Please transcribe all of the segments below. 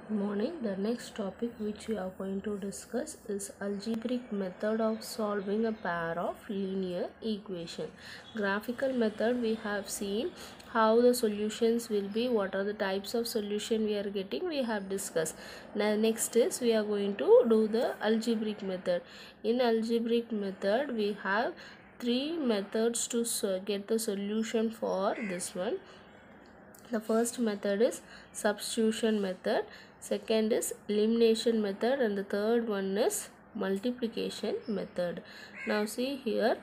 Morning. The next topic which we are going to discuss is algebraic method of solving a pair of linear equation. Graphical method we have seen how the solutions will be, what are the types of solution we are getting, we have discussed. Now next is we are going to do the algebraic method. In algebraic method we have three methods to get the solution for this one. The first method is substitution method, second is elimination method, and the third one is multiplication method. Now see here,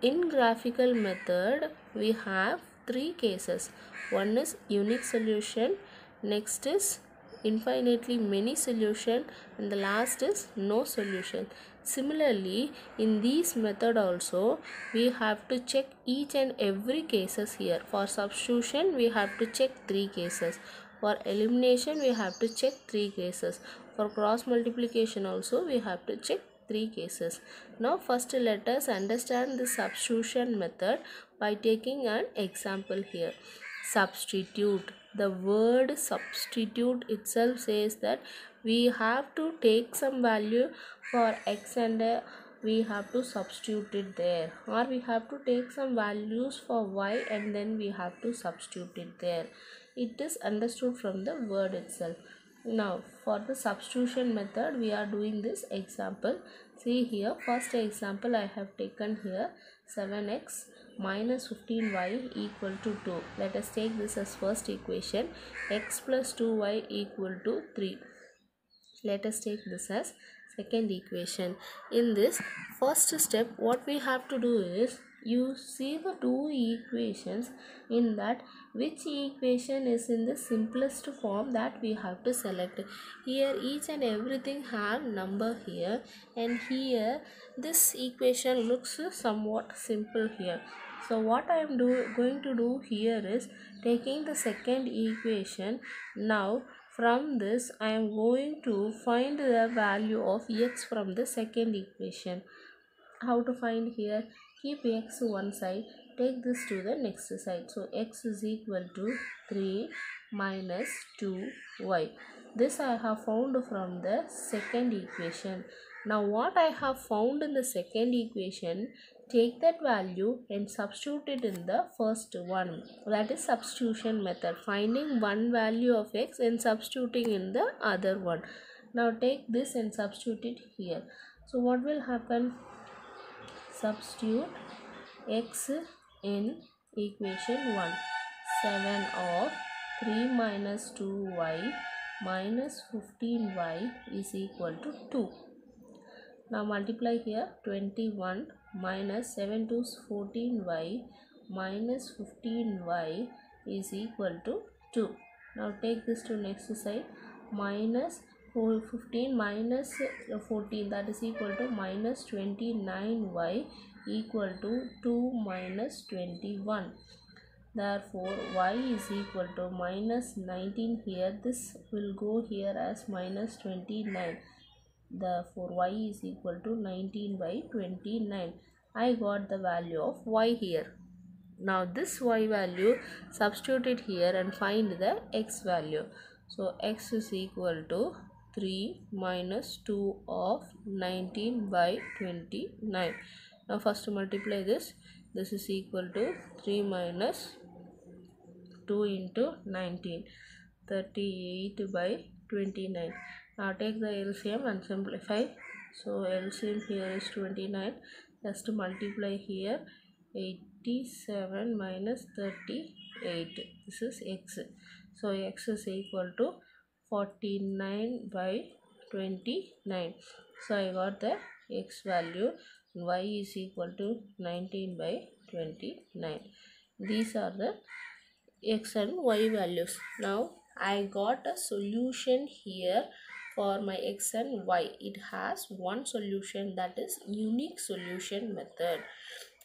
in graphical method we have three cases. One is unique solution, next is infinitely many solution, and the last is no solution. Similarly, in this method also we have to check each and every cases here. For substitution we have to check three cases, for elimination we have to check three cases, for cross multiplication also we have to check three cases. Now first let us understand the substitution method by taking an example here. Substitute. The word substitute itself says that we have to take some value for x and we have to substitute it there, or we have to take some values for y and then we have to substitute it there. It is understood from the word itself. Now for the substitution method we are doing this example. See here, first example I have taken here, 7x minus 15y equal to 2. Let us take this as first equation. X plus 2y equal to 3. Let us take this as second equation. In this first step what we have to do is, you see the two equations, in that which equation is in the simplest form that we have to select. Here each and everything have number here, and here this equation looks somewhat simple here. So what I am going to do here is taking the second equation. Now from this I am going to find the value of x from the second equation. How to find here? Keep x one side, take this to the next side. So x is equal to 3 minus 2y. This I have found from the second equation. Now what I have found in the second equation, take that value and substitute it in the first one. That is substitution method, finding one value of x and substituting in the other one. Now take this and substitute it here. So what will happen? Substitute x in equation 1. 7 of 3 minus 2y minus 15y is equal to 2. Now multiply here, 21 minus 7 to 14y minus 15y is equal to 2. Now take this to next side, minus 15 minus 14, that is equal to minus 29y equal to 2 minus 21. Therefore y is equal to minus 19 here. This will go here as minus 29. Therefore y is equal to 19 by 29. I got the value of y here. Now this y value substitute it here and find the x value. So x is equal to 3 minus 2 of 19 by 29. Now first multiply this. This is equal to 3 minus 2 into 19, 38 by 29. Now take the LCM and simplify. So LCM here is 29. Just to multiply here, 87 minus 38. This is x. So x is equal to 49 by 29. So I got the x value. Y is equal to 19 by 29. These are the x and y values. Now I got a solution here for my x and y. It has one solution, that is unique solution method.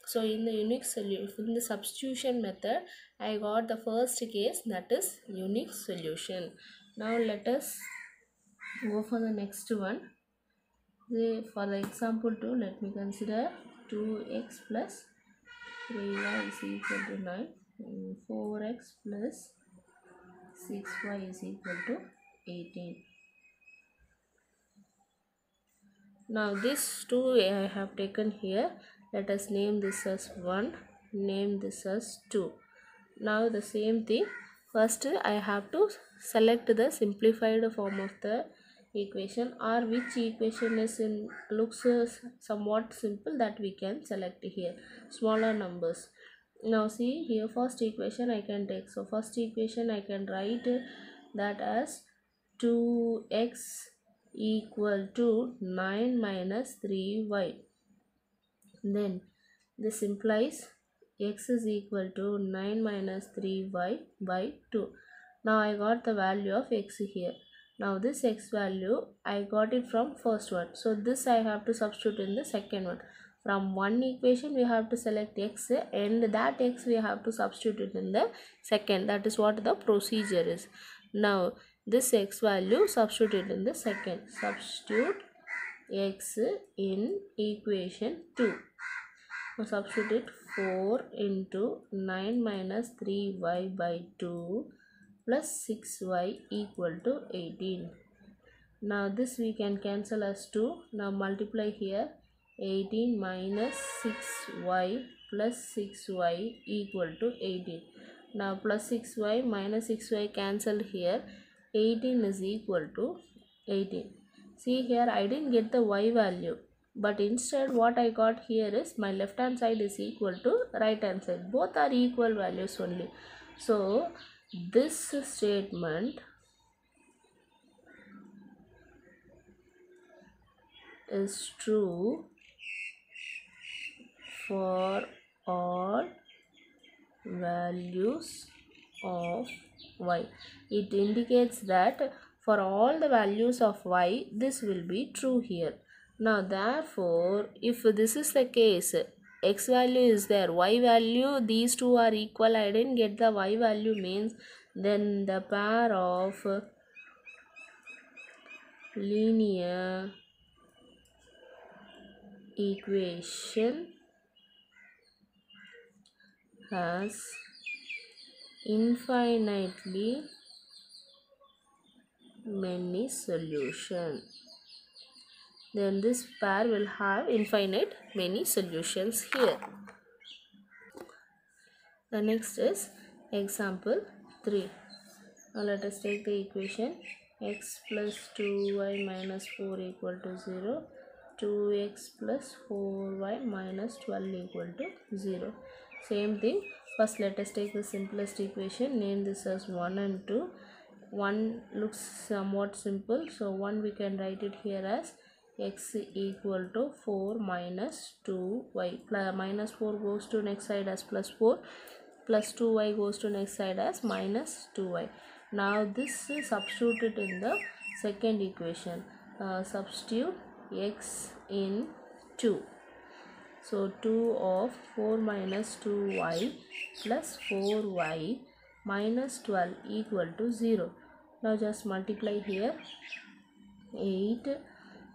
So in the in the substitution method I got the first case, that is unique solution. Now let us go for the next one. For the example 2, let me consider 2x plus 3y is equal to 9, 4x plus 6y is equal to 18. Now this 2 I have taken here. Let us name this as 1, name this as 2. Now the same thing, first I have to select the simplified form of the equation, or which equation is in looks somewhat simple, that we can select here smaller numbers. Now see here, first equation I can take. So first equation I can write that as 2x equal to 9 minus 3y. Then this implies x is equal to 9 minus 3y by 2. Now I got the value of x here. Now this x value I got it from first one. So this I have to substitute in the second one. From one equation we have to select x, and that x we have to substitute it in the second. That is what the procedure is. Now this x value substitute it in the second. Substitute x in equation 2. Now substitute 4 into 9 minus 3y by 2 plus 6y equal to 18. Now this we can cancel as 2. Now multiply here, 18 minus 6y plus 6y equal to 18. Now plus 6y minus 6y cancelled here, 18 is equal to 18. See here, I didn't get the y value, but instead what I got here is my left hand side is equal to right hand side. Both are equal values only. So this statement is true for all values of y. It indicates that for all the values of y, this will be true here. Now therefore, if this is the case, x value is there, y value, these two are equal, I didn't get the y value, means then the pair of linear equation has infinitely many solutions. Then this pair will have infinite many solutions here. The next is example 3. Now let us take the equation x plus 2y minus 4 equal to 0, 2x plus 4y minus 12 equal to 0. Same thing, first let us take the simplest equation, name this as 1 and 2. 1 looks somewhat simple, so 1 we can write it here as x equal to 4 minus 2y. Minus 4 goes to next side as plus 4, plus 2y goes to next side as minus 2y. Now this is substituted in the second equation. Substitute x in 2. So 2 of 4 minus 2y plus 4y minus 12 equal to 0. Now just multiply here, 8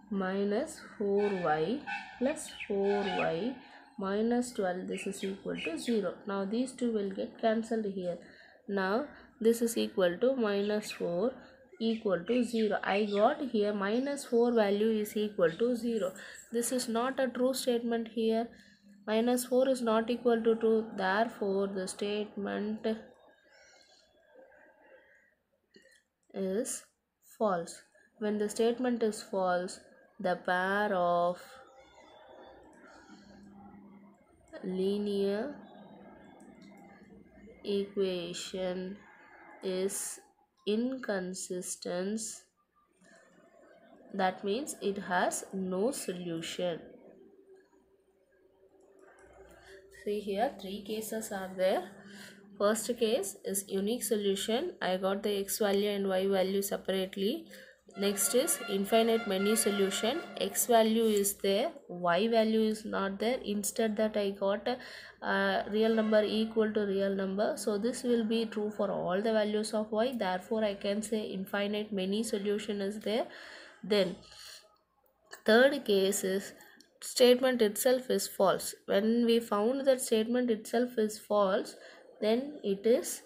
minus 4y plus 4y minus 12, this is equal to 0. Now these two will get cancelled here. Now this is equal to minus 4 equal to 0. I got here minus 4 value is equal to 0. This is not a true statement here. Minus 4 is not equal to 2. Therefore the statement is false. When the statement is false, the pair of linear equation is inconsistent. That means it has no solution. See here, 3 cases are there. First case is unique solution. I got the x value and y value separately. Next is infinite many solution. X value is there, y value is not there. Instead that I got a real number equal to real number. So this will be true for all the values of y. Therefore I can say infinite many solution is there. Then third case is statement itself is false. When we found that statement itself is false, then it is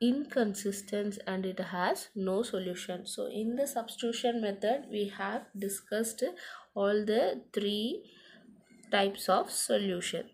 inconsistent and it has no solution. So in the substitution method we have discussed all the three types of solution.